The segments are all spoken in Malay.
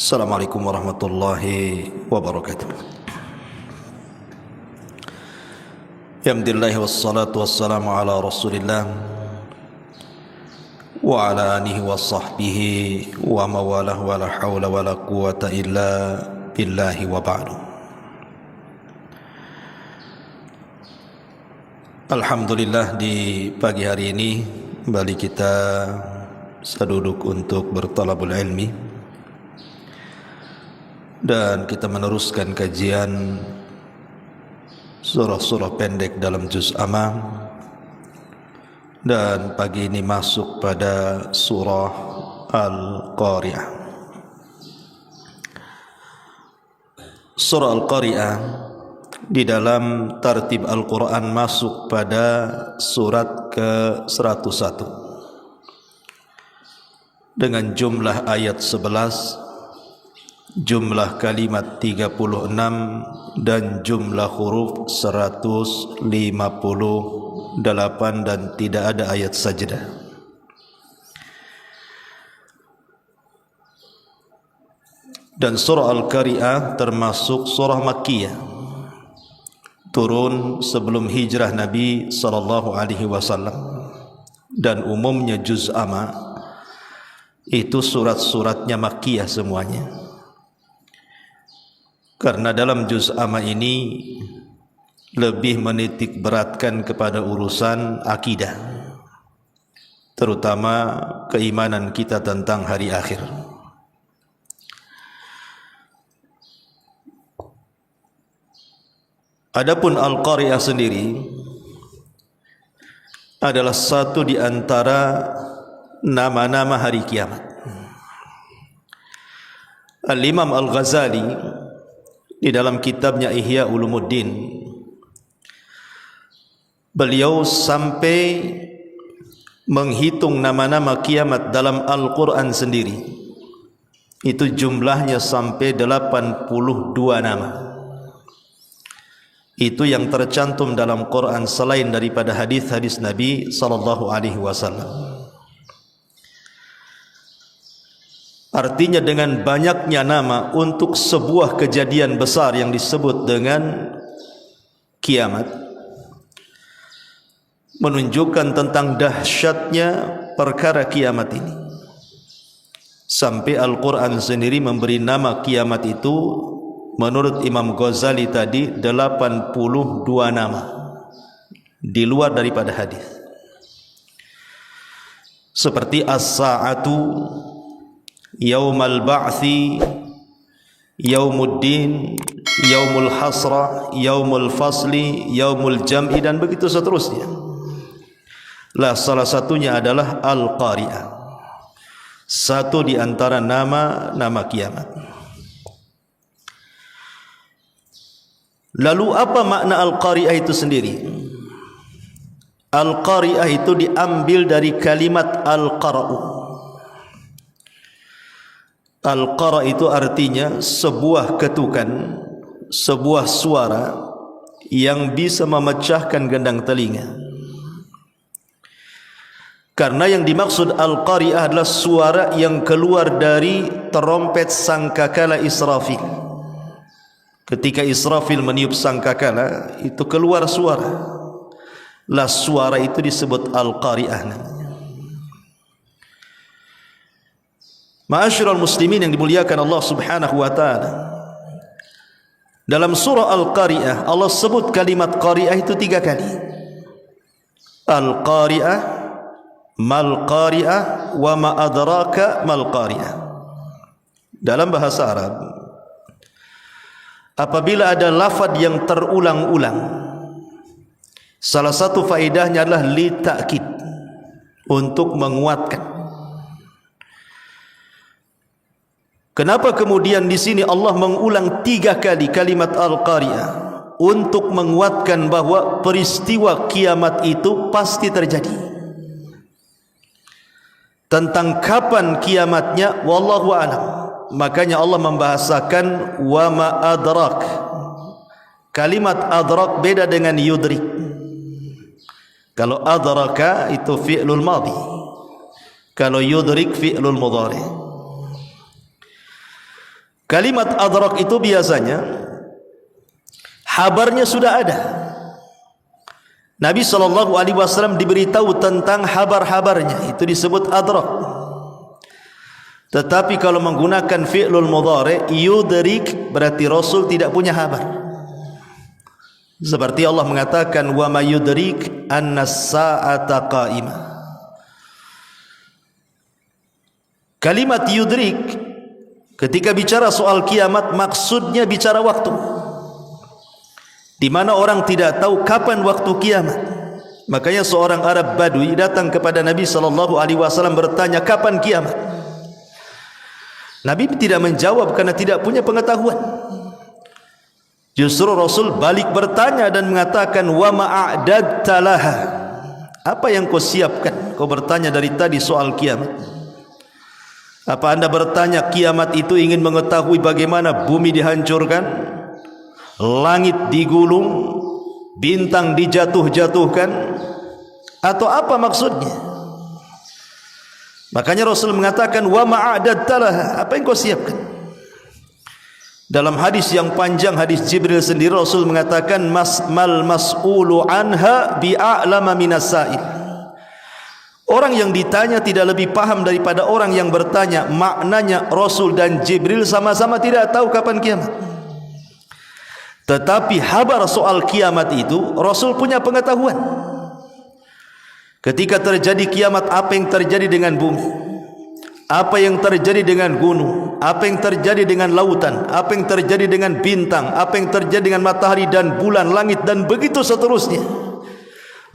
Assalamualaikum warahmatullahi wabarakatuh. Alhamdulillah wassalatu wassalamu ala Rasulillah wa ala alihi wa sahbihi wa mawalah wa la hawla wa la quwata illa billahi wa ba'du. Alhamdulillah, di pagi hari ini kembali kita seduduk untuk bertalabul ilmi dan kita meneruskan kajian surah-surah pendek dalam juz Amma, dan pagi ini masuk pada surah Al-Qari'ah. Surah Al-Qari'ah di dalam tartib Al-Quran masuk pada surat ke-101 dengan jumlah ayat 11, jumlah kalimat 36 dan jumlah huruf 158, dan tidak ada ayat sajdah. Dan surah Al-Qari'ah termasuk surah Makkiyah, turun sebelum hijrah Nabi SAW, dan umumnya juz Amma itu surat-suratnya Makkiyah semuanya. Karena dalam juz Amma ini lebih menitik beratkan kepada urusan akidah, terutama keimanan kita tentang hari akhir. Adapun Al-Qari'ah sendiri adalah satu di antara nama-nama hari kiamat. Al-Imam Al-Ghazali di dalam kitabnya Ihya Ulumuddin, beliau sampai menghitung nama-nama kiamat dalam Al-Quran sendiri. Itu jumlahnya sampai 82 nama. Itu yang tercantum dalam Quran selain daripada hadis-hadis Nabi SAW. Artinya dengan banyaknya nama untuk sebuah kejadian besar yang disebut dengan kiamat, menunjukkan tentang dahsyatnya perkara kiamat ini. Sampai Al-Quran sendiri memberi nama kiamat itu menurut Imam Ghazali tadi 82 nama di luar daripada hadis. Seperti as-sa'atu, Yaumal Ba'thi, Yaumuddin, Yaumul Hasrah, Yaumul Fasli, Yaumul Jam'i, dan begitu seterusnya. Lah, salah satunya adalah Al-Qari'ah, satu di antara nama-nama kiamat. Lalu apa makna Al-Qari'ah itu sendiri? Al-Qari'ah itu diambil dari kalimat Al-Qara'u. Al-Qara' itu artinya sebuah ketukan, sebuah suara yang bisa memecahkan gendang telinga. Karena yang dimaksud Al-Qari'ah adalah suara yang keluar dari terompet sangkakala Israfil. Ketika Israfil meniup sangkakala, itu keluar suara. Lah, suara itu disebut Al-Qari'ah. Ma'asyiral muslimin yang dimuliakan Allah Subhanahu wa taala, dalam surah Al-Qari'ah Allah sebut kalimat qari'ah itu 3 kali. Al-Qari'ah, mal qari'ah, wa ma adraka mal qari'ah. Dalam bahasa Arab, apabila ada lafaz yang terulang-ulang, salah satu faedahnya adalah li ta'kid, untuk menguatkan. Kenapa kemudian di sini Allah mengulang 3 kali kalimat Al-Qari'ah? Untuk menguatkan bahwa peristiwa kiamat itu pasti terjadi. Tentang kapan kiamatnya, wallahu a'lam. Makanya Allah membahasakan wa ma adrak. Kalimat adrak beda dengan yudrik. Kalau adraka itu fi'lul madhi, kalau yudrik fi'lul mudhari. Kalimat adrak itu biasanya habarnya sudah ada. Nabi SAW diberitahu tentang habar-habarnya, itu disebut adrak. Tetapi kalau menggunakan fi'lul mudhari' yudrik, berarti Rasul tidak punya habar. Seperti Allah mengatakan wa ma yudrik annas sa'ata qa'imah. Kalimat yudrik ketika bicara soal kiamat maksudnya bicara waktu, di mana orang tidak tahu kapan waktu kiamat. Makanya seorang Arab Badui datang kepada Nabi SAW bertanya kapan kiamat. Nabi tidak menjawab karena tidak punya pengetahuan. Justru Rasul balik bertanya dan mengatakan wa ma'adadta laha, apa yang kau siapkan? Kau bertanya dari tadi soal kiamat. Apa anda bertanya kiamat itu ingin mengetahui bagaimana bumi dihancurkan, langit digulung, bintang dijatuh-jatuhkan, atau apa maksudnya? Makanya Rasul mengatakan wa ma'adadta laha, apa yang kau siapkan? Dalam hadis yang panjang, hadis Jibril sendiri, Rasul mengatakan mal mas'ulu anha bi'a'lama minas sa'il. Orang yang ditanya tidak lebih paham daripada orang yang bertanya. Maknanya Rasul dan Jibril sama-sama tidak tahu kapan kiamat. Tetapi habar soal kiamat itu Rasul punya pengetahuan. Ketika terjadi kiamat, apa yang terjadi dengan bumi, apa yang terjadi dengan gunung, apa yang terjadi dengan lautan, apa yang terjadi dengan bintang, apa yang terjadi dengan matahari dan bulan, langit, dan begitu seterusnya.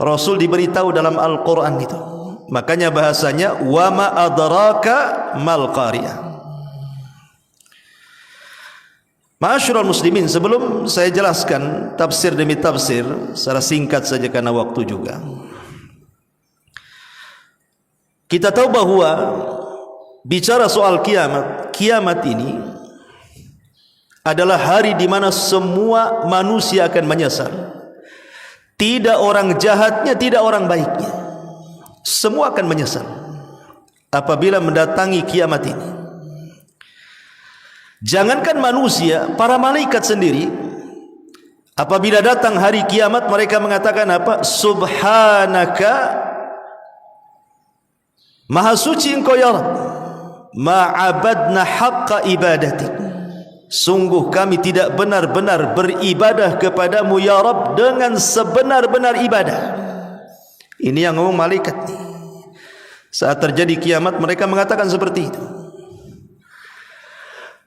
Rasul diberitahu dalam Al-Quran itu. Makanya bahasanya wa ma adraka mal qariyah. Ma'asyiral muslimin, sebelum saya jelaskan tafsir demi tafsir secara singkat saja karena waktu juga, kita tahu bahwa bicara soal kiamat, kiamat ini adalah hari di mana semua manusia akan menyesal. Tidak orang jahatnya, tidak orang baiknya, semua akan menyesal apabila mendatangi kiamat ini. Jangankan manusia, para malaikat sendiri apabila datang hari kiamat mereka mengatakan apa? Subhanaka, maha suci engkau ya Rabb, ma'abadna haqqa ibadatik, sungguh kami tidak benar-benar beribadah kepadamu ya Rabb dengan sebenar-benar ibadah. Ini yang ngomong malaikat. Saat terjadi kiamat mereka mengatakan seperti itu.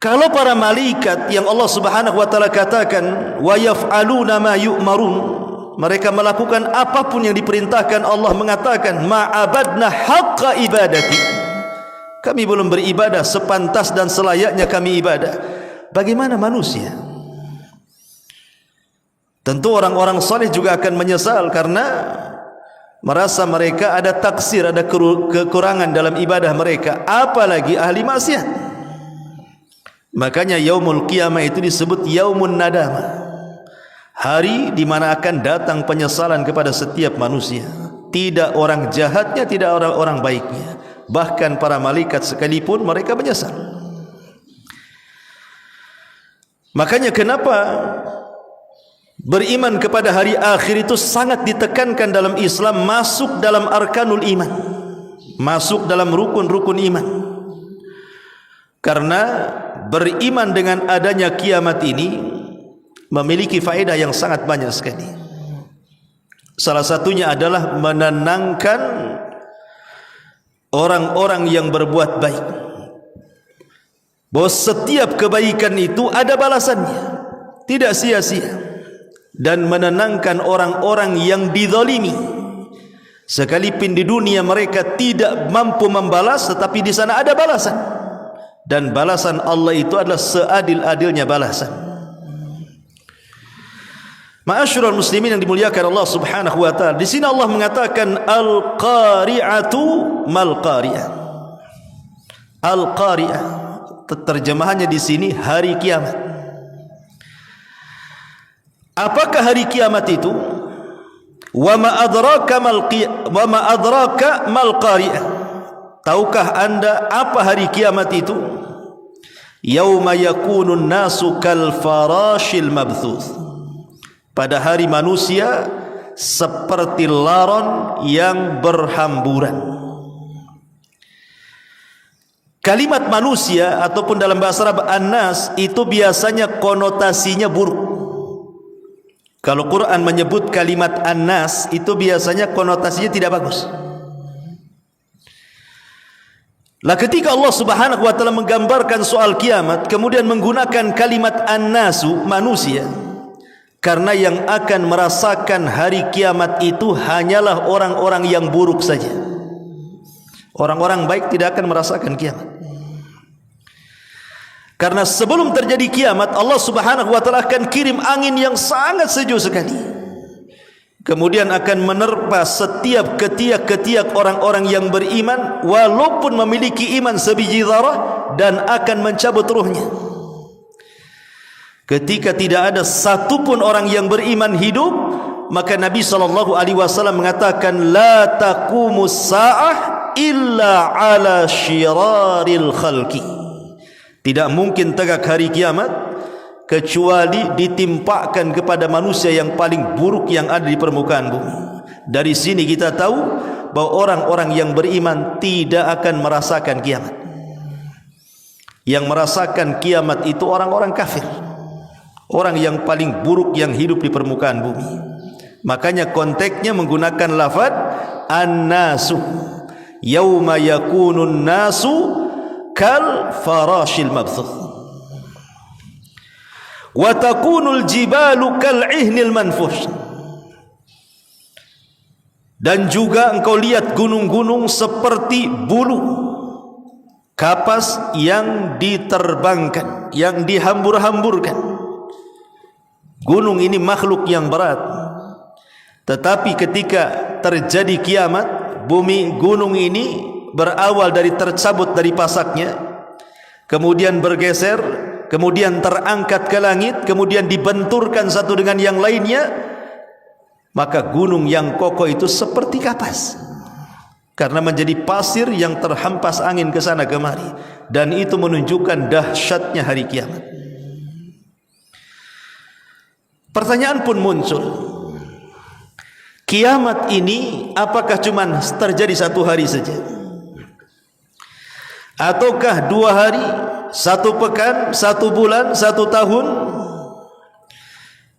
Kalau para malaikat yang Allah Subhanahu wa taala katakan wa yaf'aluna ma yu'marun, mereka melakukan apapun yang diperintahkan, Allah mengatakan ma'abadna haqqa ibadati, kami belum beribadah sepantas dan selayaknya kami ibadah. Bagaimana manusia? Tentu orang-orang saleh juga akan menyesal karena merasa mereka ada taksir, ada kekurangan dalam ibadah mereka, apalagi ahli maksiat. Makanya yaumul qiyamah itu disebut yaumun nadamah, hari di mana akan datang penyesalan kepada setiap manusia. Tidak orang jahatnya, tidak orang-orang baiknya, bahkan para malaikat sekalipun mereka menyesal. Makanya kenapa beriman kepada hari akhir itu sangat ditekankan dalam Islam, masuk dalam arkanul iman, masuk dalam rukun-rukun iman. Karena beriman dengan adanya kiamat ini memiliki faedah yang sangat banyak sekali. Salah satunya adalah menenangkan orang-orang yang berbuat baik, bahwa setiap kebaikan itu ada balasannya, tidak sia-sia. Dan menenangkan orang-orang yang dizalimi, sekalipun di dunia mereka tidak mampu membalas, tetapi di sana ada balasan. Dan balasan Allah itu adalah seadil-adilnya balasan. Ma'asyiral muslimin yang dimuliakan Allah Subhanahu wa taala, di sini Allah mengatakan al-qari'atu mal qari'ah. Al-qari'ah terjemahannya di sini hari kiamat. Apakah hari kiamat itu? Wa ma adraka mal qari'ah. Tahukah anda apa hari kiamat itu? yauma yakunun nasu kal farashil mabthuth, pada hari manusia seperti laron yang berhamburan. Kalimat manusia ataupun dalam bahasa Arab an-nas itu biasanya konotasinya buruk. Kalau Quran menyebut kalimat an-nas itu biasanya konotasinya tidak bagus. Lah ketika Allah Subhanahu wa taala menggambarkan soal kiamat kemudian menggunakan kalimat an-nasu, manusia, karena yang akan merasakan hari kiamat itu hanyalah orang-orang yang buruk saja. Orang-orang baik tidak akan merasakan kiamat. Karena sebelum terjadi kiamat, Allah Subhanahu wa taala akan kirim angin yang sangat sejuk sekali. Kemudian akan menerpa setiap ketiak-ketiak orang-orang yang beriman walaupun memiliki iman sebiji zarah, dan akan mencabut ruhnya. Ketika tidak ada satupun orang yang beriman hidup, maka Nabi SAW mengatakan la taqumus sa'ah illa ala syiraril khalqi. Tidak mungkin tegak hari kiamat kecuali ditimpakan kepada manusia yang paling buruk yang ada di permukaan bumi. Dari sini kita tahu bahwa orang-orang yang beriman tidak akan merasakan kiamat. Yang merasakan kiamat itu orang-orang kafir, orang yang paling buruk yang hidup di permukaan bumi. Makanya konteksnya menggunakan lafaz an-nasu, yauma yakunun nasu kal farashil mabthuth wa takunul jibalu kal ihnil manfush, dan juga engkau lihat gunung-gunung seperti bulu kapas yang diterbangkan, yang dihambur-hamburkan. Gunung ini makhluk yang berat, tetapi ketika terjadi kiamat, bumi gunung ini berawal dari tercabut dari pasaknya, kemudian bergeser, kemudian terangkat ke langit, kemudian dibenturkan satu dengan yang lainnya, maka gunung yang kokoh itu seperti kapas karena menjadi pasir yang terhempas angin ke sana kemari, dan itu menunjukkan dahsyatnya hari kiamat. Pertanyaan pun muncul, kiamat ini apakah cuma terjadi satu hari saja, ataukah 2 hari, 1 pekan, 1 bulan, 1 tahun?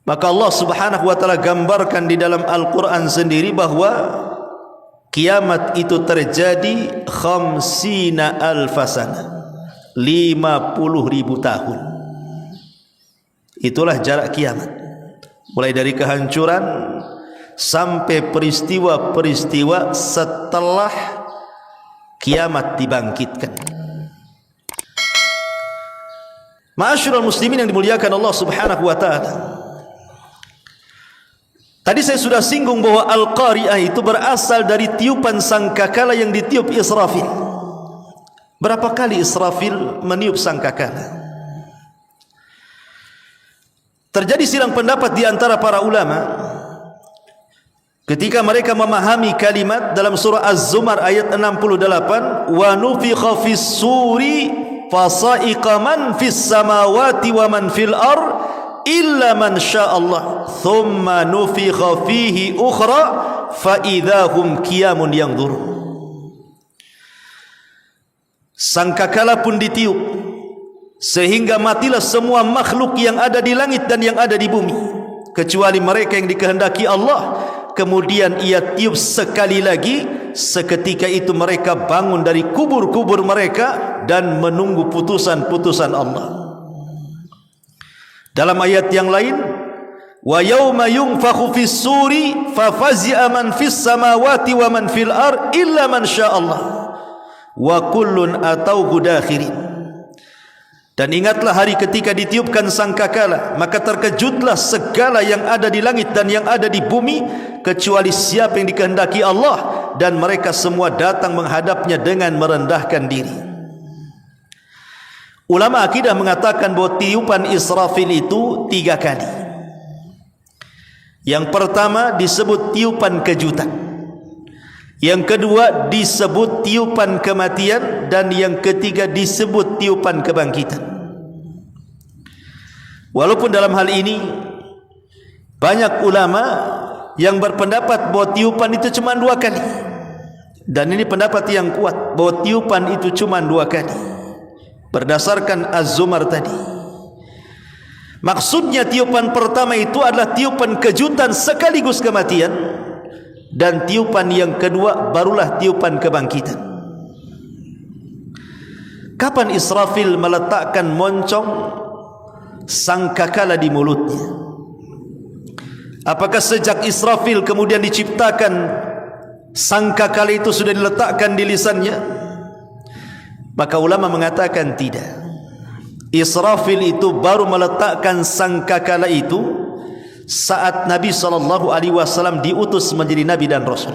Maka Allah Subhanahu wa taala gambarkan di dalam Al-Quran sendiri bahwa kiamat itu terjadi 50.000 sana, 50.000 tahun. Itulah jarak kiamat, mulai dari kehancuran sampai peristiwa-peristiwa setelah kiamat dibangkitkan. Ma'asyiral muslimin yang dimuliakan Allah Subhanahu wa taala, tadi saya sudah singgung bahwa Al-Qari'ah itu berasal dari tiupan sangkakala yang ditiup Israfil. Berapa kali Israfil meniup sangkakala? Terjadi silang pendapat di antara para ulama ketika mereka memahami kalimat dalam surah Az-Zumar ayat 68, wa nufikha fis suri fasa'iqa man fis samawati wa man fil ard illa man sya'allah thumma nufikha fihi ukhra fa idahum qiyamun yanzurun. Sangkakala pun ditiup sehingga matilah semua makhluk yang ada di langit dan yang ada di bumi kecuali mereka yang dikehendaki Allah. Kemudian ia tiup sekali lagi, seketika itu mereka bangun dari kubur-kubur mereka dan menunggu putusan-putusan Allah. Dalam ayat yang lain, wa yauma yunfakhu fis suri fa fazi'a man fis samawati wa man fil ard illa man sya'allah wa kullun atauhu dakhirin. Dan ingatlah hari ketika ditiupkan sangkakala, maka terkejutlah segala yang ada di langit dan yang ada di bumi kecuali siapa yang dikehendaki Allah, dan mereka semua datang menghadapnya dengan merendahkan diri. Ulama akidah mengatakan bahwa tiupan Israfil itu 3 kali. Yang pertama disebut tiupan kejutan, yang kedua disebut tiupan kematian, dan yang ketiga disebut tiupan kebangkitan. Walaupun dalam hal ini banyak ulama yang berpendapat bahwa tiupan itu cuma 2 kali. Dan ini pendapat yang kuat, bahwa tiupan itu cuma 2 kali. Berdasarkan Az-Zumar tadi. Maksudnya tiupan pertama itu adalah tiupan kejutan sekaligus kematian. Dan tiupan yang kedua barulah tiupan kebangkitan. Kapan Israfil meletakkan moncong sangkakala di mulutnya? Apakah sejak Israfil kemudian diciptakan sangkakala itu sudah diletakkan di lisannya? Maka ulama mengatakan tidak. Israfil itu baru meletakkan sangkakala itu saat Nabi SAW diutus menjadi Nabi dan Rasul.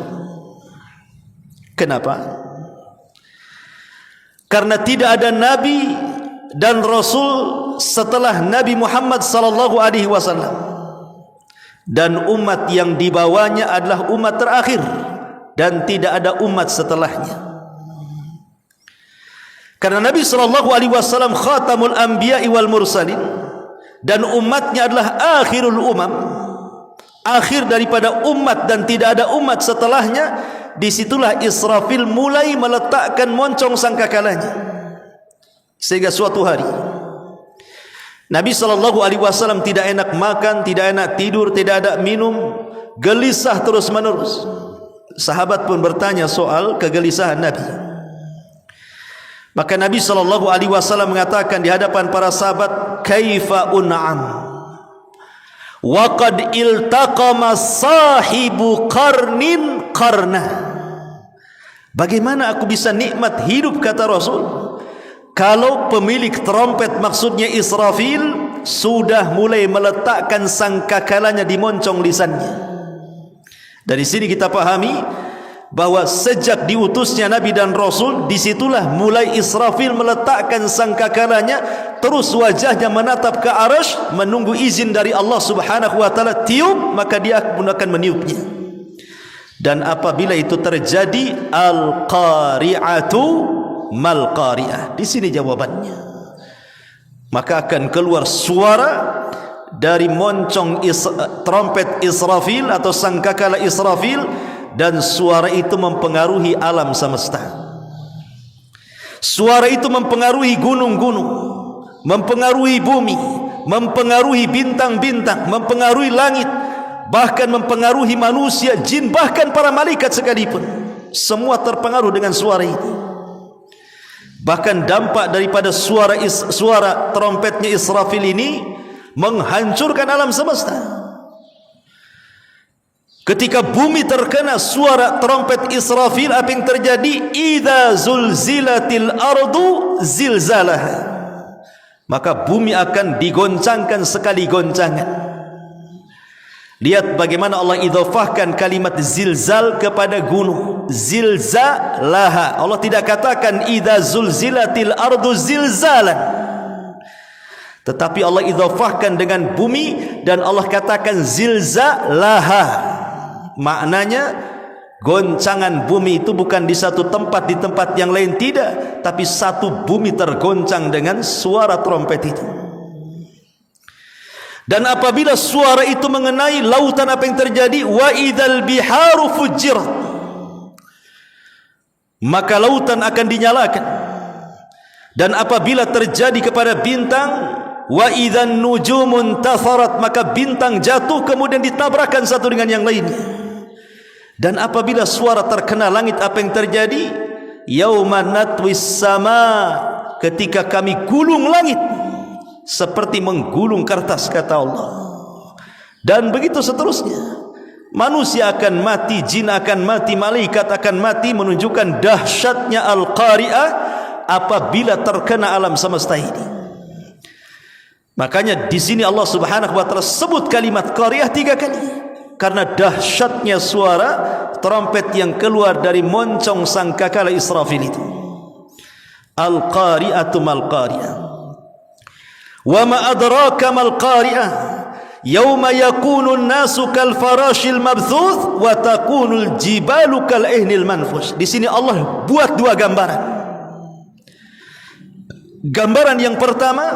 Kenapa? Karena tidak ada Nabi dan Rasul setelah Nabi Muhammad SAW, dan umat yang dibawanya adalah umat terakhir, dan tidak ada umat setelahnya. Karena Nabi SAW khatamul anbiya'i wal mursalin, dan umatnya adalah akhirul umam, akhir daripada umat dan tidak ada umat setelahnya. Disitulah Israfil mulai meletakkan moncong sangkakalanya. Sehingga suatu hari Nabi SAW tidak enak makan, tidak enak tidur, tidak ada minum, gelisah terus menerus. Sahabat pun bertanya soal kegelisahan Nabi. Maka Nabi SAW mengatakan di hadapan para sahabat, kaifa un'am wa qad iltaqama sahibu qarnin qarna. Bagaimana aku bisa nikmat hidup, kata Rasul, kalau pemilik trompet, maksudnya Israfil, sudah mulai meletakkan sangkakalanya di moncong lisannya. Dari sini kita pahami bahwa sejak diutusnya Nabi dan Rasul, disitulah mulai Israfil meletakkan sangkakalanya, terus wajahnya menatap ke arasy menunggu izin dari Allah Subhanahu wa taala. Tiup, maka dia pun akan meniupnya. Dan apabila itu terjadi, al-qari'atu mal-qari'ah. Di sini jawabannya. Maka akan keluar suara dari moncong trompet Israfil atau sangkakala Israfil, dan suara itu mempengaruhi alam semesta. Suara itu mempengaruhi gunung-gunung, mempengaruhi bumi, mempengaruhi bintang-bintang, mempengaruhi langit, bahkan mempengaruhi manusia, jin, bahkan para malaikat sekalipun. Semua terpengaruh dengan suara ini. Bahkan dampak daripada suara trompetnya Israfil ini menghancurkan alam semesta. Ketika bumi terkena suara trompet Israfil, apa yang terjadi? Idza zulzilatil ardu zilzalaha. Maka bumi akan digoncangkan sekali goncangan. Lihat bagaimana Allah idhafahkan kalimat zilzal kepada gunung. Zilzalaha. Allah tidak katakan idza zulzilatil ardu zilzalan, tetapi Allah idhafahkan dengan bumi, dan Allah katakan zilzalaha. Maknanya goncangan bumi itu bukan di satu tempat, di tempat yang lain tidak, tapi satu bumi tergoncang dengan suara trompet itu. Dan apabila suara itu mengenai lautan, apa yang terjadi? Wa idzal biharu fujirat. Maka lautan akan dinyalakan. Dan apabila terjadi kepada bintang, wa idzan nujumun tatharat, maka bintang jatuh kemudian ditabrakan satu dengan yang lainnya. Dan apabila suara terkena langit, apa yang terjadi? Yauma natwis sama, ketika kami gulung langit seperti menggulung kertas, kata Allah. Dan begitu seterusnya. Manusia akan mati, jin akan mati, malaikat akan mati, menunjukkan dahsyatnya al-qari'ah apabila terkena alam semesta ini. Makanya di sini Allah Subhanahu wa taala sebut kalimat qari'ah 3 kali. Karena dahsyatnya suara trompet yang keluar dari moncong sangkakala Israfil itu. Al-qari'atu mal-qari'ah. Wa ma adraka mal-qari'ah. Yauma yakunu an-nasu kal farashil mabthuth wa takunu al-jibalu kal ihnil manfush. Di sini Allah buat 2 gambaran. Gambaran yang pertama,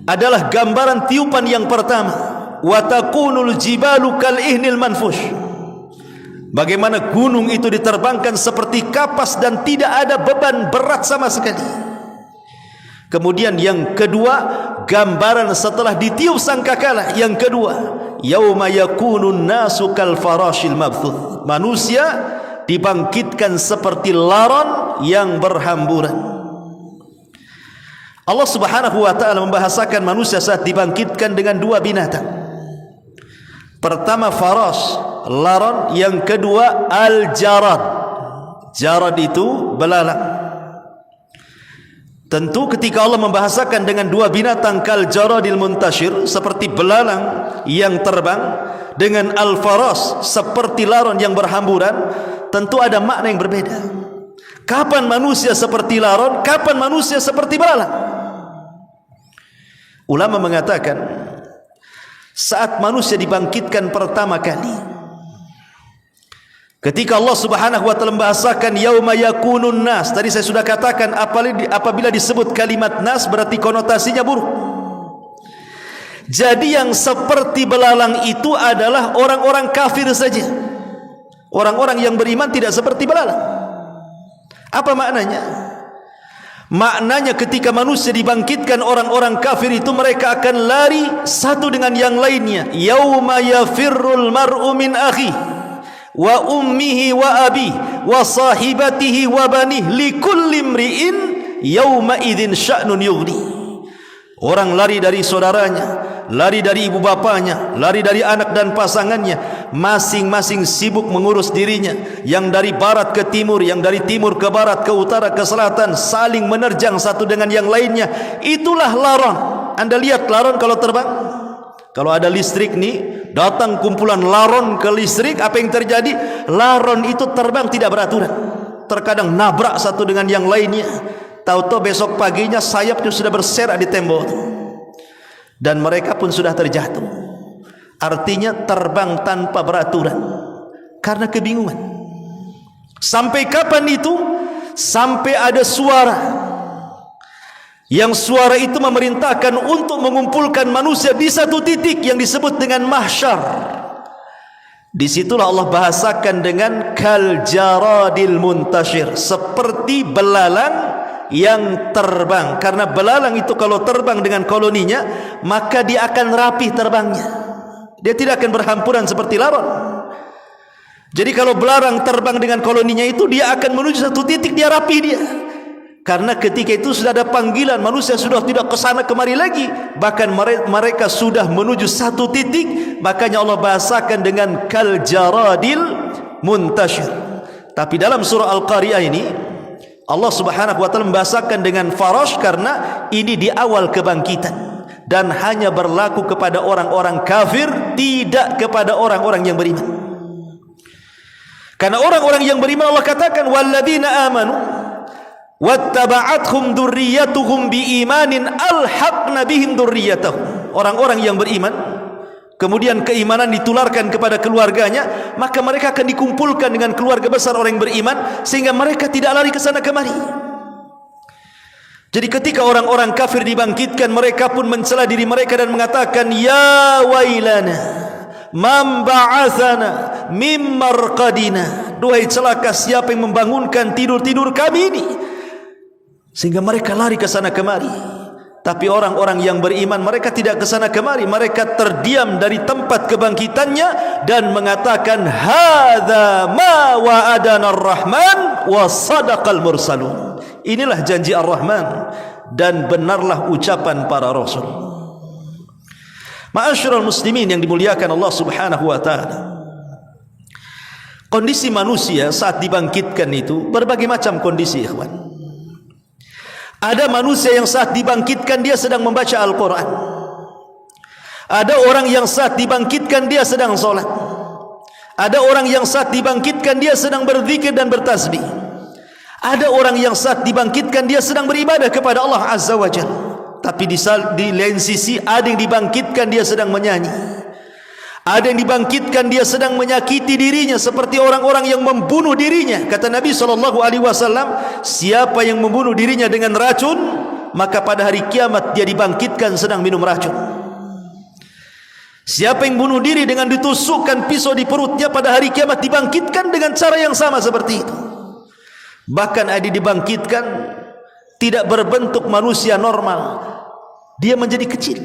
adalah gambaran tiupan yang pertama. Wa takunul jibalu kal ihnil manfush. Bagaimana gunung itu diterbangkan seperti kapas dan tidak ada beban berat sama sekali. Kemudian yang kedua, gambaran setelah ditiup sangkakala yang kedua, yauma yakunun nasu kal farashil mabthuth. Manusia dibangkitkan seperti laron yang berhamburan. Allah Subhanahu wa taala membahasakan manusia saat dibangkitkan dengan dua binatang. Pertama farash, laron, yang kedua al-jarad. Jarad itu belalang. Tentu ketika Allah membahasakan dengan dua binatang kal jaradil muntashir, seperti belalang yang terbang, dengan al-faras seperti laron yang berhamburan, tentu ada makna yang berbeda. Kapan manusia seperti laron, kapan manusia seperti belalang? Ulama mengatakan saat manusia dibangkitkan pertama kali, ketika Allah Subhanahu wa taala membahasakan yauma yakunun nas, tadi saya sudah katakan apabila disebut kalimat nas berarti konotasinya buruk. Jadi yang seperti belalang itu adalah orang-orang kafir saja. Orang-orang yang beriman tidak seperti belalang. Apa maknanya? Maknanya ketika manusia dibangkitkan, orang-orang kafir itu mereka akan lari satu dengan yang lainnya. Yauma yafirrul mar'u min akhi wa ummihi wa abi wa sahibatihi wa banih likulli imri'in yauma idzin sya'nun yughni. Orang lari dari saudaranya, lari dari ibu bapanya, lari dari anak dan pasangannya, masing-masing sibuk mengurus dirinya. Yang dari barat ke timur, yang dari timur ke barat, ke utara ke selatan, saling menerjang satu dengan yang lainnya. Itulah laron. Anda lihat laron kalau terbang, kalau ada listrik nih, datang kumpulan laron ke listrik, apa yang terjadi? Laron itu terbang tidak beraturan, terkadang nabrak satu dengan yang lainnya. Tahu-tahu besok paginya sayapnya sudah berserak di tembok dan mereka pun sudah terjatuh. Artinya terbang tanpa beraturan karena kebingungan. Sampai kapan itu? Sampai ada suara, yang suara itu memerintahkan untuk mengumpulkan manusia di satu titik yang disebut dengan mahsyar. Disitulah Allah bahasakan dengan kal jaradil muntashir, seperti belalang yang terbang. Karena belalang itu kalau terbang dengan koloninya, maka dia akan rapih terbangnya, dia tidak akan berhampuran seperti laron. Jadi kalau belalang terbang dengan koloninya itu, dia akan menuju satu titik, dia rapih dia. Karena ketika itu sudah ada panggilan, manusia sudah tidak ke sana kemari lagi, bahkan mereka sudah menuju satu titik. Makanya Allah bahasakan dengan kal jaradil muntashir. Tapi dalam surah Al-Qari'ah ini Allah Subhanahu wa taala membahasakan dengan farash karena ini di awal kebangkitan dan hanya berlaku kepada orang-orang kafir, tidak kepada orang-orang yang beriman. Karena orang-orang yang beriman Allah katakan walladzina amanu wattaba'athum dzurriyyatuhum biimanin alhaqna bihim dzurriyyatahum. Orang-orang yang beriman kemudian keimanan ditularkan kepada keluarganya, maka mereka akan dikumpulkan dengan keluarga besar orang yang beriman, sehingga mereka tidak lari ke sana kemari. Jadi ketika orang-orang kafir dibangkitkan, mereka pun mencela diri mereka dan mengatakan ya wailana man ba'athana mim marqadina. Duhai celaka siapa yang membangunkan tidur-tidur kami ini, sehingga mereka lari ke sana kemari. Tapi orang-orang yang beriman mereka tidak ke sana kemari, mereka terdiam dari tempat kebangkitannya dan mengatakan hadza ma wa'adana ar-rahman wa sadaqal mursalun. Inilah janji Ar-Rahman dan benarlah ucapan para rasul. Ma'asyiral muslimin yang dimuliakan Allah Subhanahu wa taala. Kondisi manusia saat dibangkitkan itu berbagai macam kondisi, ikhwan. Ada manusia yang saat dibangkitkan dia sedang membaca Al-Quran. Ada orang yang saat dibangkitkan dia sedang sholat. Ada orang yang saat dibangkitkan dia sedang berzikir dan bertasbih. Ada orang yang saat dibangkitkan dia sedang beribadah kepada Allah Azza wa Jalla. Tapi di lain sisi ada yang dibangkitkan dia sedang menyanyi. Ada yang dibangkitkan dia sedang menyakiti dirinya seperti orang-orang yang membunuh dirinya. Kata Nabi SAW, siapa yang membunuh dirinya dengan racun, maka pada hari kiamat dia dibangkitkan sedang minum racun. Siapa yang bunuh diri dengan ditusukkan pisau di perutnya, pada hari kiamat dibangkitkan dengan cara yang sama seperti itu. Bahkan ada dibangkitkan tidak berbentuk manusia normal, dia menjadi kecil.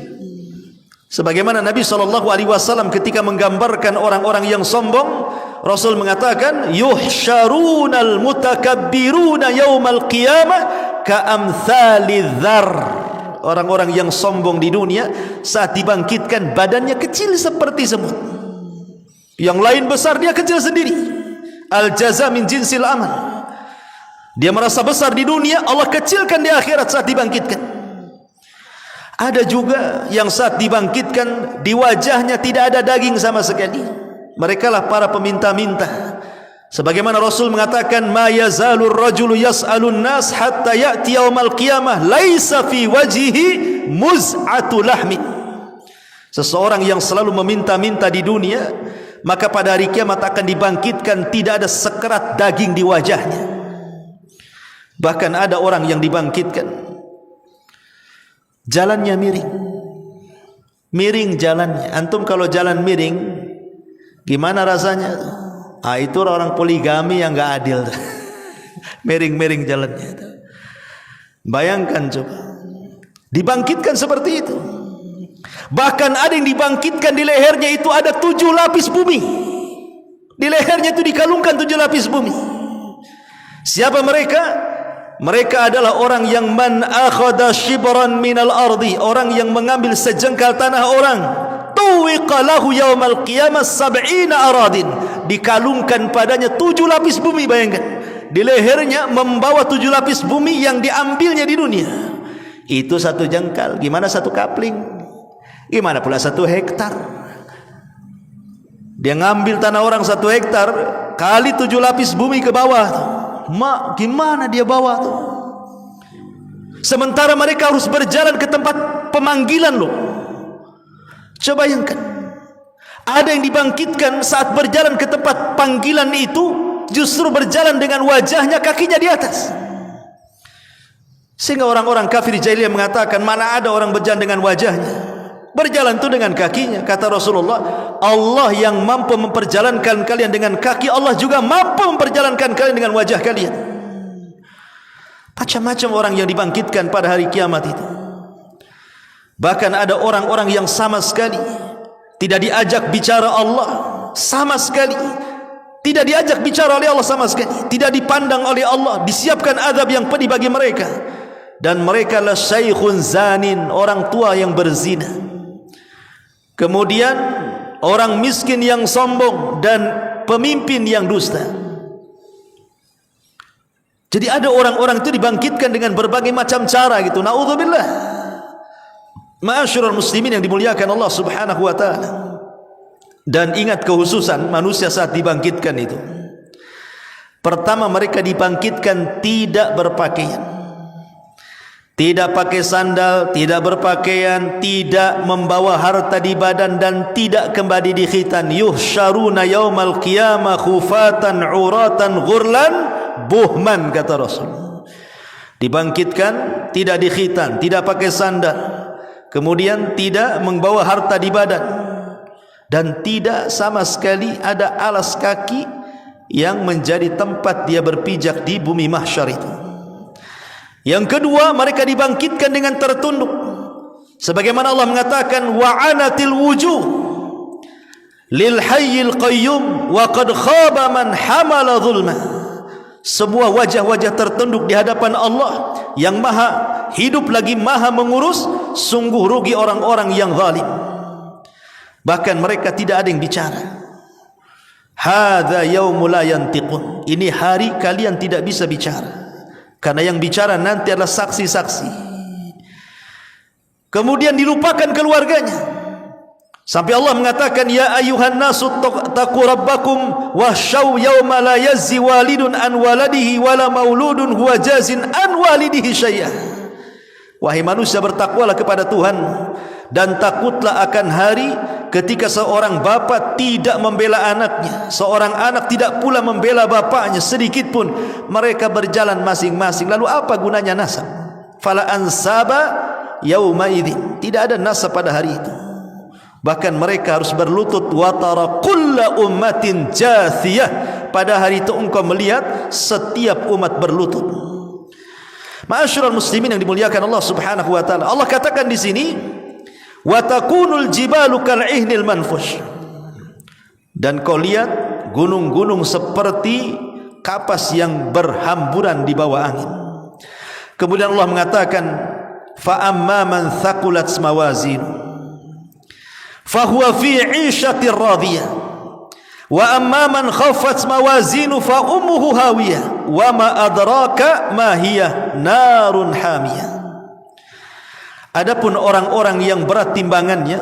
Sebagaimana Nabi SAW ketika menggambarkan orang-orang yang sombong, Rasul mengatakan, yuhsyarunal mutakabbiruna yaumal qiyamah ka'amthali dzar. Orang-orang yang sombong di dunia saat dibangkitkan badannya kecil seperti semut. Yang lain besar, dia kecil sendiri. Al jaza min jinsil amal. Dia merasa besar di dunia, Allah kecilkan di akhirat saat dibangkitkan. Ada juga yang saat dibangkitkan di wajahnya tidak ada daging sama sekali. Mereka lah para peminta-minta. Sebagaimana Rasul mengatakan, ma yazalur rajulu yas'alun nas hatta ya'ti yaumal qiyamah laisa fi wajhihi muz'atu lahmin. Seseorang yang selalu meminta-minta di dunia, maka pada hari kiamat akan dibangkitkan tidak ada sekerat daging di wajahnya. Bahkan ada orang yang dibangkitkan jalannya miring. Miring jalannya. Antum kalau jalan miring, gimana rasanya? Itu orang poligami yang gak adil. Miring-miring jalannya. Bayangkan coba, dibangkitkan seperti itu. Bahkan ada yang dibangkitkan di lehernya itu ada 7 lapis bumi. Di lehernya itu dikalungkan 7 lapis bumi. Siapa mereka? Mereka adalah orang yang man akhadha shibran minal ardi, orang yang mengambil sejengkal tanah orang, tuwiqa lahu yaumal qiyamah 70 aradin, dikalungkan padanya 7 lapis bumi. Bayangkan, di lehernya membawa 7 lapis bumi yang diambilnya di dunia. Itu 1 jengkal, gimana 1 kapling, gimana pula 1 hektar. Dia ngambil tanah orang 1 hektar kali 7 lapis bumi ke bawah. Mak, gimana dia bawa tuh? Sementara mereka harus berjalan ke tempat pemanggilan loh. Coba bayangkan, ada yang dibangkitkan saat berjalan ke tempat panggilan itu justru berjalan dengan wajahnya, kakinya di atas. Sehingga orang-orang kafir jahiliyah mengatakan, mana ada orang berjalan dengan wajahnya, berjalan itu dengan kakinya. Kata Rasulullah, Allah yang mampu memperjalankan kalian dengan kaki, Allah juga mampu memperjalankan kalian dengan wajah kalian. Macam-macam orang yang dibangkitkan pada hari kiamat itu. Bahkan ada orang-orang yang sama sekali tidak diajak bicara Allah, sama sekali tidak diajak bicara oleh Allah, sama sekali tidak dipandang oleh Allah, disiapkan azab yang pedih bagi mereka. Dan mereka la syaikhun zanin, orang tua yang berzina. Kemudian orang miskin yang sombong dan pemimpin yang dusta. Jadi ada orang-orang itu dibangkitkan dengan berbagai macam cara gitu. Naudzubillah. Ma'asyiral muslimin yang dimuliakan Allah Subhanahu wa taala. Dan ingat kekhususan manusia saat dibangkitkan itu. Pertama, mereka dibangkitkan tidak berpakaian. Tidak pakai sandal, tidak berpakaian, tidak membawa harta di badan, dan tidak kembali di khitan. Yuhsyaruna yaumal qiyamah khufatan uratan ghurlan buhman, kata Rasul. Dibangkitkan tidak di khitan, tidak pakai sandal, kemudian tidak membawa harta di badan, dan tidak sama sekali ada alas kaki yang menjadi tempat dia berpijak di bumi mahsyar itu. Yang kedua, mereka dibangkitkan dengan tertunduk. Sebagaimana Allah mengatakan, wa'anatil wujuh lil hayyil qayyum wa qad khaba man hamala zulma. Sebuah wajah-wajah tertunduk di hadapan Allah yang maha hidup lagi maha mengurus. Sungguh rugi orang-orang yang zalim. Bahkan mereka tidak ada yang bicara. Hadza yaumul la yantiqun. Ini hari kalian tidak bisa bicara, karena yang bicara nanti adalah saksi-saksi. Kemudian dilupakan keluarganya. Sampai Allah mengatakan, ya ayuhan nasu taqu rabbakum wahsyaw yawma la yazzi walidun an waladihi wala mauludun huwa jazin an walidihi syai'ah. Wahai manusia, bertakwalah kepada Tuhan dan takutlah akan hari ketika seorang bapa tidak membela anaknya, seorang anak tidak pula membela bapaknya sedikit pun. Mereka berjalan masing-masing. Lalu apa gunanya nasab? fala ansaba yauma idzin, tidak ada nasab pada hari itu. Bahkan mereka harus berlutut. Wa tara kulla ummatin jathiyah, pada hari itu engkau melihat setiap umat berlutut. Ma'asyiral muslimin yang dimuliakan Allah Subhanahu wa taala, Allah katakan di sini wa takunul jibalu kal'ihnil manfush, dan kau lihat gunung-gunung seperti kapas yang berhamburan di bawah angin. Kemudian Allah mengatakan fa amma man thaqulat mawazin fahuwa fi 'ishatir radiyah wa amma man khaffat mawazinu fa ummuhu hawiyah wa ma adraka ma hiya narun hamiyah. Adapun orang-orang yang berat timbangannya,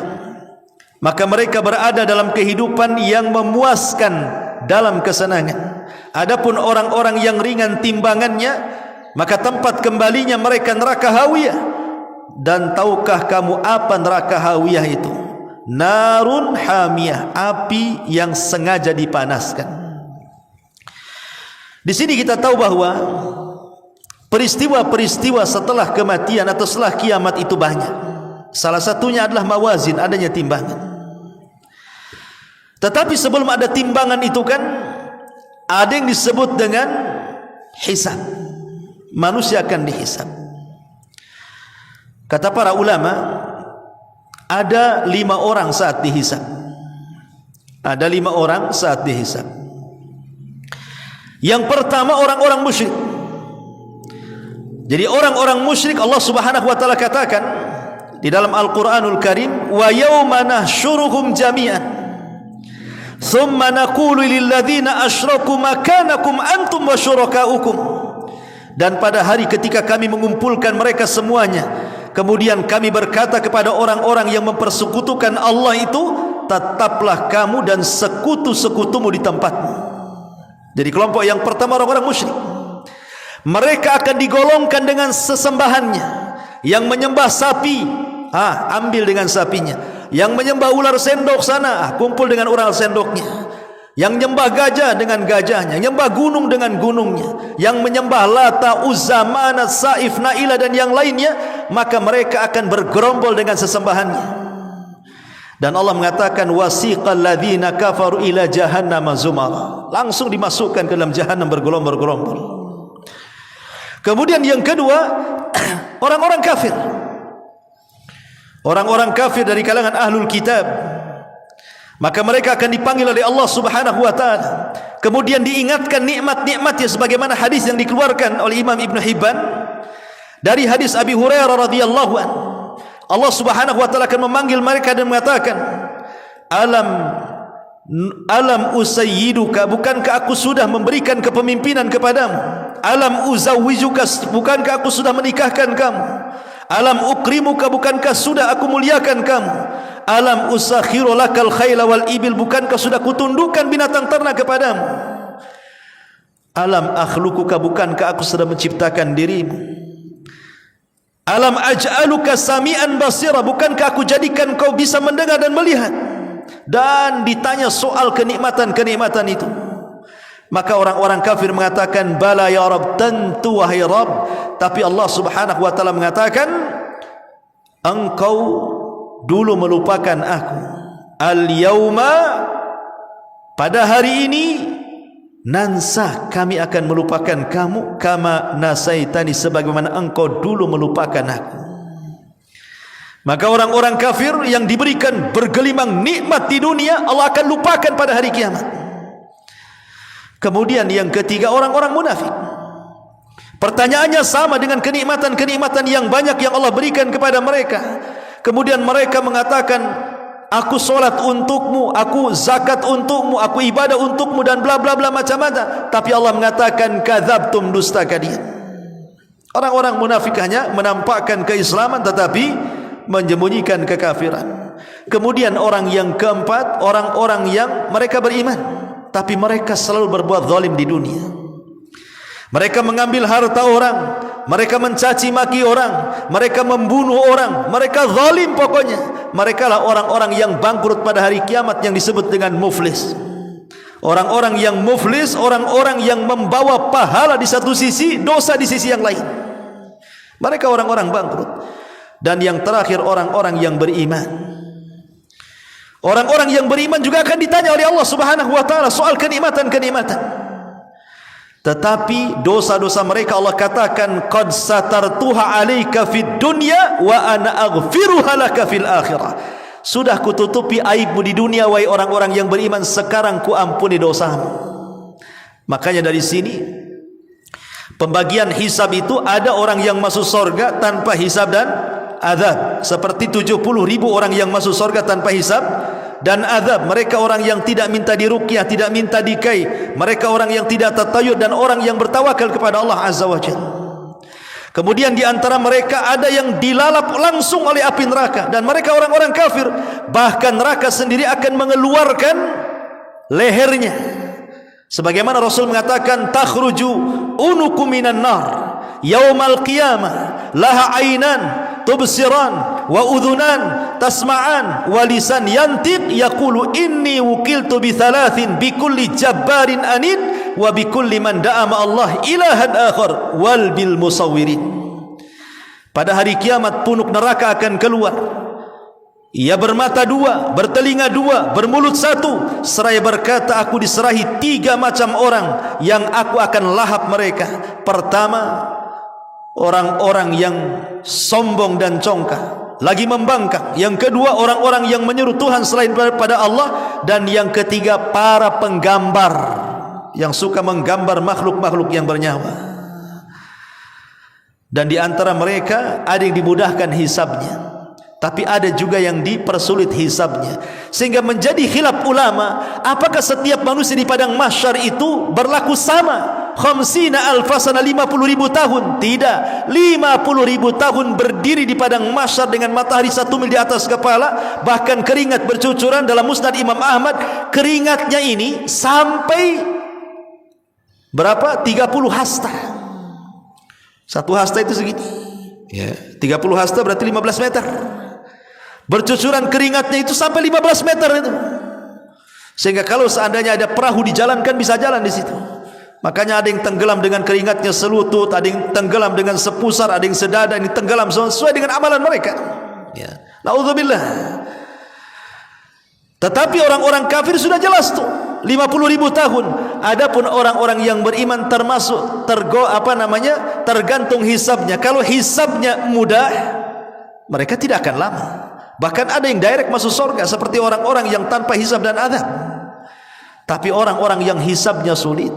maka mereka berada dalam kehidupan yang memuaskan, dalam kesenangan. Adapun orang-orang yang ringan timbangannya, maka tempat kembalinya mereka neraka hawiyah. Dan tahukah kamu apa neraka hawiyah itu? Narun hamiyah, api yang sengaja dipanaskan. Di sini kita tahu bahwa peristiwa-peristiwa setelah kematian atau setelah kiamat itu banyak. Salah satunya adalah mawazin, adanya timbangan. Tetapi sebelum ada timbangan itu kan ada yang disebut dengan hisab. Manusia akan dihisab. Kata para ulama, ada 5 orang saat dihisab. Ada 5 orang saat dihisab. Yang pertama orang-orang musyrik. Jadi orang-orang musyrik Allah Subhanahu wa taala katakan di dalam Al-Qur'anul Karim, wa yauma nahsyuruhum jami'an thumma naqulu lil ladzina asyraku makanakum antum wa syurakaukum. Dan pada hari ketika kami mengumpulkan mereka semuanya, kemudian kami berkata kepada orang-orang yang mempersekutukan Allah itu, tetaplah kamu dan sekutu-sekutumu di tempatmu. Jadi kelompok yang pertama orang-orang musyrik. Mereka akan digolongkan dengan sesembahannya. Yang menyembah sapi, ambil dengan sapinya. Yang menyembah ular sendok sana, kumpul dengan ular sendoknya. Yang menyembah gajah dengan gajahnya, menyembah gunung dengan gunungnya, yang menyembah Lata, Uzza, Manat, Saif, Naila dan yang lainnya, maka mereka akan bergerombol dengan sesembahannya. Dan Allah mengatakan wasiqal ladzina kafaru ila jahannam zumara, langsung dimasukkan ke dalam jahannam bergerombol-gerombol. Kemudian yang kedua orang-orang kafir. Orang-orang kafir dari kalangan ahlul kitab, maka mereka akan dipanggil oleh Allah Subhanahu wa taala. Kemudian diingatkan nikmat-nikmatnya sebagaimana hadis yang dikeluarkan oleh Imam Ibn Hibban dari hadis Abi Hurairah radhiyallahu anhu. Allah Subhanahu wa taala akan memanggil mereka dan mengatakan, Alam usayyiduka, bukankah aku sudah memberikan kepemimpinan kepadamu? Alam uzawwijuka, bukankah aku sudah menikahkan kamu? Alam ukrimuka, bukankah sudah aku muliakan kamu? Alam usakhiru lakal khayla wal ibil, bukankah sudah kutundukkan binatang ternak kepadamu? Alam akhluquka, bukankah aku sudah menciptakan dirimu? Alam aj'aluka sami'an basira, bukankah aku jadikan kau bisa mendengar dan melihat? Dan ditanya soal kenikmatan-kenikmatan itu, maka orang-orang kafir mengatakan bala ya Rabb, tentu wahai Rabb. Tapi Allah Subhanahu wa taala mengatakan, engkau dulu melupakan aku. Al-yauma, pada hari ini, nansa, kami akan melupakan kamu, kama nasaitani, sebagaimana engkau dulu melupakan aku. Maka orang-orang kafir yang diberikan bergelimang nikmat di dunia, Allah akan lupakan pada hari kiamat. Kemudian yang ketiga orang-orang munafik. Pertanyaannya sama dengan kenikmatan-kenikmatan yang banyak yang Allah berikan kepada mereka. Kemudian mereka mengatakan, aku solat untukmu, aku zakat untukmu, aku ibadah untukmu, dan bla bla bla macam-macam. Tapi Allah mengatakan kadzabtum, dusta kalian. Orang-orang munafik hanya menampakkan keislaman tetapi menyembunyikan kekafiran. Kemudian orang yang keempat, orang-orang yang mereka beriman tapi mereka selalu berbuat zalim di dunia. Mereka mengambil harta orang, mereka mencaci maki orang, mereka membunuh orang, mereka zalim pokoknya. Mereka lah orang-orang yang bangkrut pada hari kiamat yang disebut dengan muflis. Orang-orang yang muflis, orang-orang yang membawa pahala di satu sisi, dosa di sisi yang lain. Mereka orang-orang bangkrut. Dan yang terakhir orang-orang yang beriman. Orang-orang yang beriman juga akan ditanya oleh Allah Subhanahu wa taala soal kenikmatan-kenikmatan. Tetapi dosa-dosa mereka Allah katakan qad satartuha 'alaika fid dunya wa ana aghfiruha laka fil akhirah. Sudah kututupi aibmu di dunia wahai orang-orang yang beriman, sekarang ku ampuni dosamu. Makanya dari sini pembagian hisab itu ada orang yang masuk surga tanpa hisab dan azab, seperti 70.000 orang yang masuk surga tanpa hisab dan azab. Mereka orang yang tidak minta diruqyah, tidak minta dikai, mereka orang yang tidak tatayud dan orang yang bertawakal kepada Allah Azza wa Jalla. Kemudian di antara mereka ada yang dilalap langsung oleh api neraka, dan mereka orang-orang kafir. Bahkan neraka sendiri akan mengeluarkan lehernya. Sebagaimana Rasul mengatakan takhruju unukum minan nar yaumal qiyamah laha ainan tubsiran wa udhunan tasma'an wa lisan yantiq yaqulu inni wukiltu bi thalathin bi kulli jabbarin anid wa bi kulli man da'a ma Allah ilahan akhar wal bil musawwirin. Pada hari kiamat punuk neraka akan keluar. Ia bermata dua, bertelinga dua, bermulut satu, seraya berkata, aku diserahi 3 macam orang yang aku akan lahap mereka. Pertama, orang-orang yang sombong dan congkak, lagi membangkang. Yang kedua, orang-orang yang menyeru Tuhan selain daripada Allah. Dan yang ketiga, para penggambar yang suka menggambar makhluk-makhluk yang bernyawa. Dan di antara mereka ada yang dimudahkan hisabnya, tapi ada juga yang dipersulit hisabnya. Sehingga menjadi khilaf ulama, apakah setiap manusia di padang mahsyar itu berlaku sama? Khamsina alfasana 50.000 tahun. Tidak, 50.000 tahun berdiri di padang mahsyar dengan matahari 1 mil di atas kepala, bahkan keringat bercucuran. Dalam musnad Imam Ahmad, keringatnya ini sampai berapa? 30 hasta. Satu hasta itu segini ya, 30 hasta berarti 15 meter. Bercucuran keringatnya itu sampai 15 meter itu. Sehingga kalau seandainya ada perahu dijalankan, bisa jalan di situ. Makanya ada yang tenggelam dengan keringatnya selutut, ada yang tenggelam dengan sepusar, ada yang sedada, ini tenggelam sesuai dengan amalan mereka. Ya, naudzubillah. Tetapi orang-orang kafir sudah jelas tuh, 50.000 tahun. Adapun orang-orang yang beriman termasuk tergantung hisabnya. Kalau hisabnya mudah, mereka tidak akan lama. Bahkan ada yang direct masuk surga, seperti orang-orang yang tanpa hisab dan azab. Tapi orang-orang yang hisabnya sulit,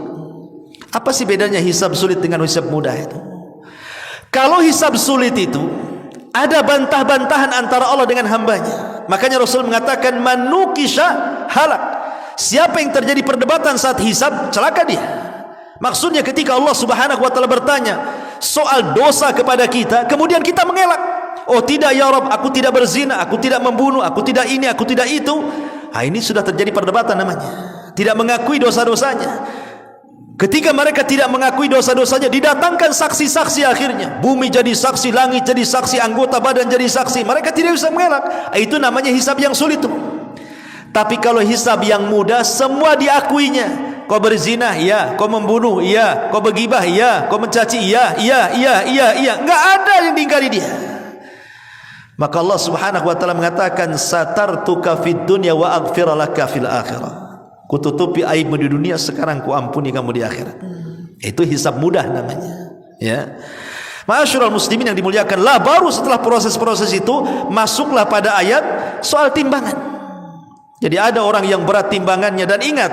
apa sih bedanya hisab sulit dengan hisab mudah itu? Kalau hisab sulit itu ada bantah-bantahan antara Allah dengan hambanya. Makanya Rasul mengatakan manukisha halak. Siapa yang terjadi perdebatan saat hisab, celaka dia. Maksudnya ketika Allah Subhanahu wa taala bertanya soal dosa kepada kita, kemudian kita mengelak. Oh tidak ya Rabb, aku tidak berzina, aku tidak membunuh, aku tidak ini, aku tidak itu. Ini sudah terjadi perdebatan namanya. Tidak mengakui dosa-dosanya. Ketika mereka tidak mengakui dosa-dosanya, didatangkan saksi-saksi akhirnya. Bumi jadi saksi, langit jadi saksi, anggota badan jadi saksi. Mereka tidak bisa mengelak. Itu namanya hisab yang sulit tuh. Tapi kalau hisab yang mudah, semua diakuinya. Kau berzina, iya. Kau membunuh, iya. Kau bergibah, iya. Kau mencaci, iya. Enggak ada yang diingkari dia. Maka Allah Subhanahu wa taala mengatakan satartuka fid dunya wa aghfir laka fil akhirah. Kututupi aibmu di dunia, sekarang ku ampuni kamu di akhirat. Itu hisab mudah namanya. Ya. Ma'asyiral muslimin yang dimuliakan, lah baru setelah proses-proses itu masuklah pada ayat soal timbangan. Jadi ada orang yang berat timbangannya, dan ingat,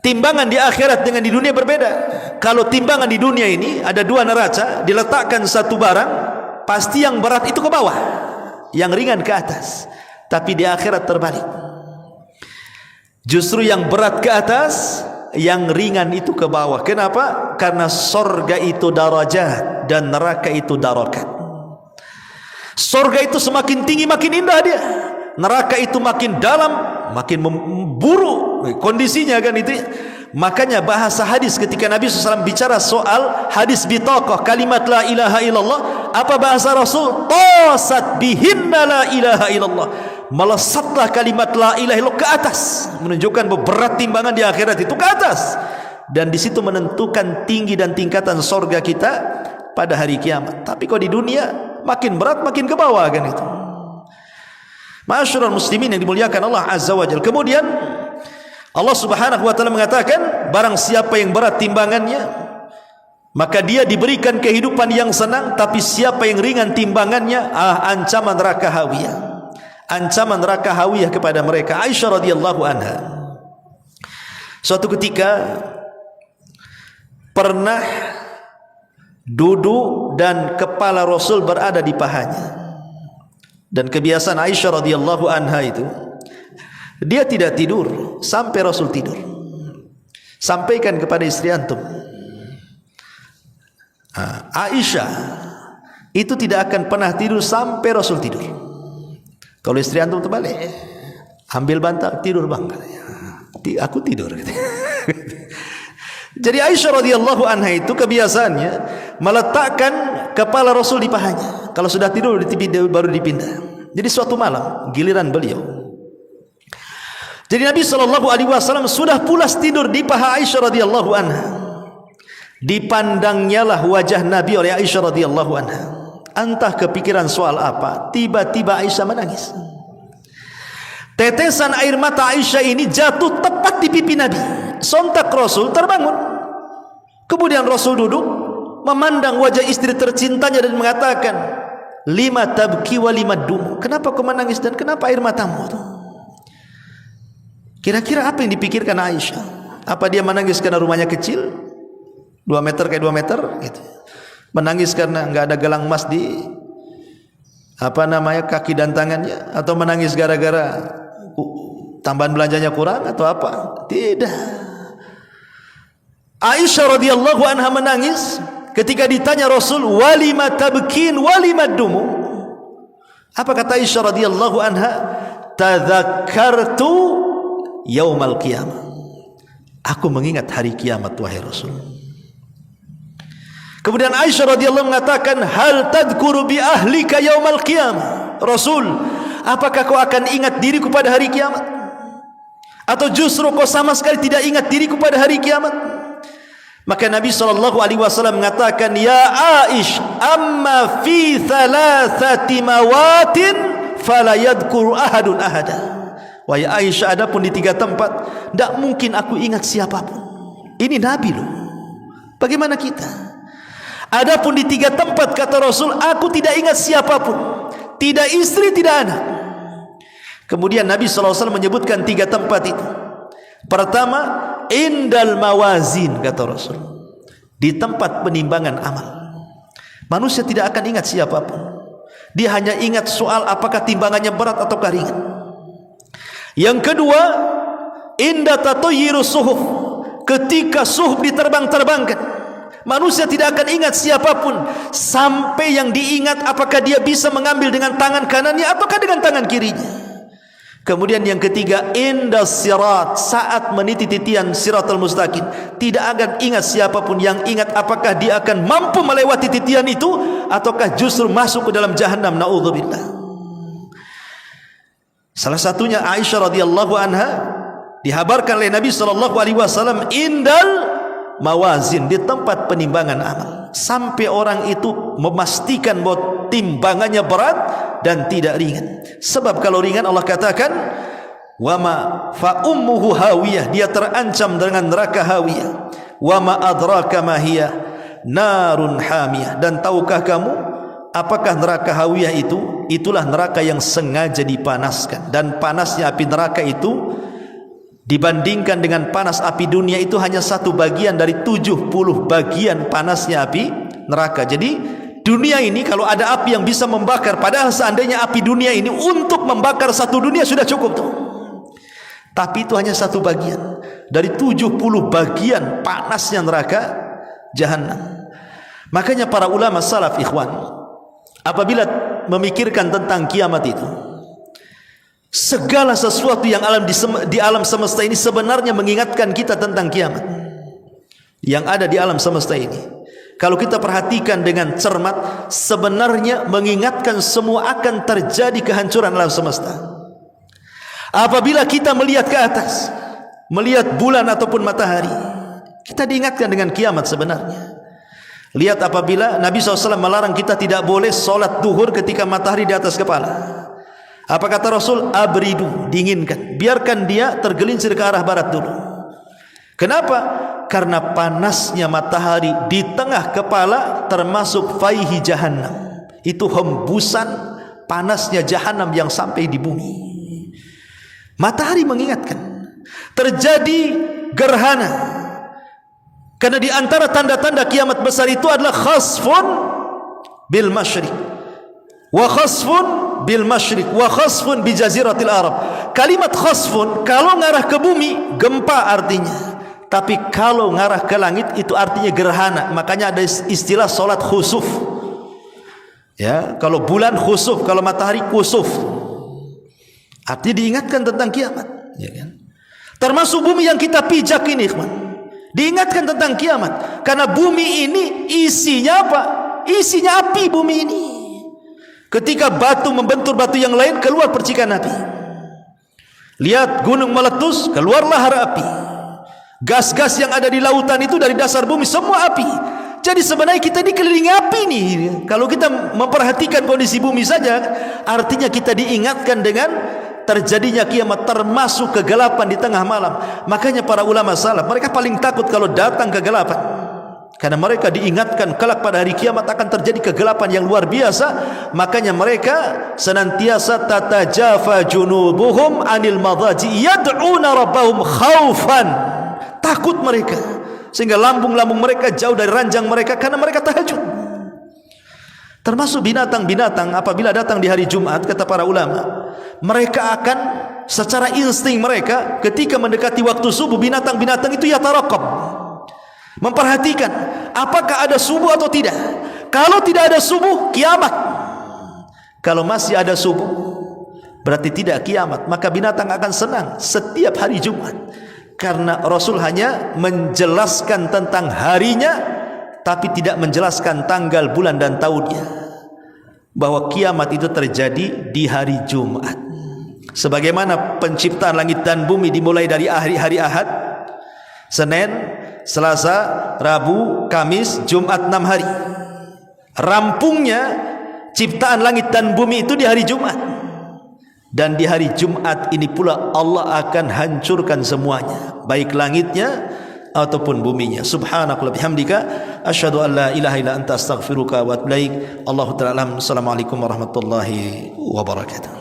timbangan di akhirat dengan di dunia berbeda. Kalau timbangan di dunia ini ada 2 neraca, diletakkan satu barang, pasti yang berat itu ke bawah, yang ringan ke atas. Tapi di akhirat terbalik. Justru yang berat ke atas, yang ringan itu ke bawah. Kenapa? Karena sorga itu darajat dan neraka itu darakat. Sorga itu semakin tinggi makin indah dia. Neraka itu makin dalam makin memburuk kondisinya kan itu. Makanya bahasa hadis ketika Nabi SAW bicara soal hadis bitaqah, kalimat la ilaha illallah, apa bahasa Rasul? Tosat bihinna la ilaha illallah. Melesatlah kalimat la ilaha illallah ke atas, menunjukkan berat timbangan di akhirat itu ke atas. Dan di situ menentukan tinggi dan tingkatan sorga kita pada hari kiamat. Tapi kalau di dunia makin berat makin ke bawah kan itu. Ma'asyiral muslimin yang dimuliakan Allah Azza wa Jalla. Kemudian Allah Subhanahu wa taala mengatakan, barang siapa yang berat timbangannya, maka dia diberikan kehidupan yang senang, tapi siapa yang ringan timbangannya, ancaman neraka hawiyah. Ancaman neraka hawiyah kepada mereka. Aisyah radhiyallahu anha suatu ketika pernah duduk dan kepala Rasul berada di pahanya. Dan kebiasaan Aisyah radhiyallahu anha itu, dia tidak tidur sampai Rasul tidur. Sampaikan kepada istri antum, Aisyah itu tidak akan pernah tidur sampai Rasul tidur. Kalau istri antum terbalik, ambil bantal, tidur bang, aku tidur. Jadi Aisyah radhiyallahu anha itu kebiasaannya meletakkan kepala Rasul di pahanya. Kalau sudah tidur baru dipindah. Jadi suatu malam giliran beliau. Jadi Nabi SAW sudah pulas tidur di paha Aisyah radhiyallahu anha. Dipandangnya lah wajah Nabi oleh Aisyah radhiyallahu anha. Entah kepikiran soal apa, tiba-tiba Aisyah menangis. Tetesan air mata Aisyah ini jatuh tepat di pipi Nabi. Sontak Rasul terbangun. Kemudian Rasul duduk memandang wajah istri tercintanya dan mengatakan, lima tabki wa lima dum. Kenapa kau menangis dan kenapa air matamu? Kira-kira apa yang dipikirkan Aisyah? Apa dia menangis karena rumahnya kecil, 2 meter kayak 2 meter gitu. Menangis karena enggak ada gelang emas di kaki dan tangannya, atau menangis gara-gara tambahan belanjanya kurang atau apa? Tidak. Aisyah radhiyallahu anha menangis ketika ditanya Rasul, walima tabkin walima dumu. Apa kata Aisyah radhiyallahu anha? Tadzakartu yaumal qiyamah. Aku mengingat hari kiamat wahai Rasul. Kemudian Aisyah radhiyallahu mengatakan, hal tadhkuru bi ahlika yaumal qiyamah. Rasul, apakah kau akan ingat diriku pada hari kiamat? Atau justru kau sama sekali tidak ingat diriku pada hari kiamat? Maka Nabi SAW mengatakan, ya Aish, amma fi thalathati mawatin fala yadhkuru ahadun ahada. Wahai Aisyah, adapun di 3 tempat tidak mungkin aku ingat siapapun. Ini Nabi loh. Bagaimana kita? Adapun di 3 tempat kata Rasul, aku tidak ingat siapapun, tidak istri, tidak anak. Kemudian Nabi SAW menyebutkan 3 tempat itu. Pertama, indal mawazin kata Rasul, di tempat penimbangan amal. Manusia tidak akan ingat siapapun. Dia hanya ingat soal apakah timbangannya berat atau ringan. Yang kedua, inda tatayyirus suhuf, ketika suhuf diterbang-terbangkan, manusia tidak akan ingat siapapun sampai yang diingat apakah dia bisa mengambil dengan tangan kanannya ataukah dengan tangan kirinya. Kemudian yang ketiga, indas sirat, saat meniti titian siratal mustaqim, tidak akan ingat siapapun. Yang ingat apakah dia akan mampu melewati titian itu ataukah justru masuk ke dalam jahannam, naudzubillah. Salah satunya Aisyah radhiyallahu anha dihabarkan oleh Nabi SAW, indal mawazin, di tempat penimbangan amal, sampai orang itu memastikan bahwa timbangannya berat dan tidak ringan. Sebab kalau ringan Allah katakan, wama fa ummuhu hawiyah, dia terancam dengan neraka hawiyah. Wama adraka ma hiya narun hamiyah, dan tahukah kamu apakah neraka hawiyah itu? Itulah neraka yang sengaja dipanaskan, dan panasnya api neraka itu dibandingkan dengan panas api dunia itu hanya 1 bagian dari 70 bagian panasnya api neraka. Jadi dunia ini kalau ada api yang bisa membakar, padahal seandainya api dunia ini untuk membakar 1 dunia sudah cukup tuh. Tapi itu hanya 1 bagian dari 70 bagian panasnya neraka Jahannam. Makanya para ulama salaf, ikhwan, apabila memikirkan tentang kiamat itu, segala sesuatu yang di alam semesta ini sebenarnya mengingatkan kita tentang kiamat yang ada di alam semesta ini. Kalau kita perhatikan dengan cermat, sebenarnya mengingatkan semua akan terjadi kehancuran alam semesta. Apabila kita melihat ke atas, melihat bulan ataupun matahari, kita diingatkan dengan kiamat sebenarnya. Lihat apabila Nabi SAW melarang kita tidak boleh solat duhur ketika matahari di atas kepala. Apa kata Rasul? Abridu, dinginkan, biarkan dia tergelincir ke arah barat dulu. Kenapa? Karena panasnya matahari di tengah kepala termasuk faihi jahannam. Itu hembusan panasnya jahannam yang sampai di bumi. Matahari mengingatkan terjadi gerhana. Karena di antara tanda-tanda kiamat besar itu adalah khasfun bil masyriq wa khasfun bil masyriq wa khasfun bi jaziratil Arab. Kalimat khasfun kalau ngarah ke bumi gempa artinya, tapi kalau ngarah ke langit itu artinya gerhana. Makanya ada istilah solat khusuf. Ya, kalau bulan khusuf, kalau matahari kusuf. Artinya diingatkan tentang kiamat, ya kan? Termasuk bumi yang kita pijak ini, ikhwan. Diingatkan tentang kiamat. Karena bumi ini isinya apa? Isinya api bumi ini. Ketika batu membentur batu yang lain, keluar percikan api. Lihat gunung meletus, keluar lahar api. Gas-gas yang ada di lautan itu dari dasar bumi semua api. Jadi sebenarnya kita dikelilingi api nih. Kalau kita memperhatikan kondisi bumi saja, artinya kita diingatkan dengan terjadinya kiamat, termasuk kegelapan di tengah malam. Makanya para ulama salaf, mereka paling takut kalau datang kegelapan, karena mereka diingatkan kelak pada hari kiamat akan terjadi kegelapan yang luar biasa. Makanya mereka senantiasa tatajafa junubuhum anil madaji yad'una rabbahum khaufan. Takut mereka sehingga lambung-lambung mereka jauh dari ranjang mereka karena mereka tahajud. Termasuk binatang-binatang apabila datang di hari Jumat, kata para ulama, mereka akan secara insting mereka ketika mendekati waktu subuh, binatang-binatang itu yatarakab, memperhatikan apakah ada subuh atau tidak. Kalau tidak ada subuh, kiamat. Kalau masih ada subuh, berarti tidak kiamat. Maka binatang akan senang setiap hari Jumat, karena Rasul hanya menjelaskan tentang harinya, tapi tidak menjelaskan tanggal, bulan dan tahunnya, bahwa kiamat itu terjadi di hari Jumat. Sebagaimana penciptaan langit dan bumi dimulai dari hari Ahad, Senin, Selasa, Rabu, Kamis, Jumat, 6 hari. Rampungnya ciptaan langit dan bumi itu di hari Jumat. Dan di hari Jumat ini pula Allah akan hancurkan semuanya, baik langitnya ataupun buminya. Subhanakallahumma bihamdika asyhadu an la ilaha illa anta astaghfiruka wa atubu ilaik. Allahu ta'ala. Assalamualaikum warahmatullahi wabarakatuh.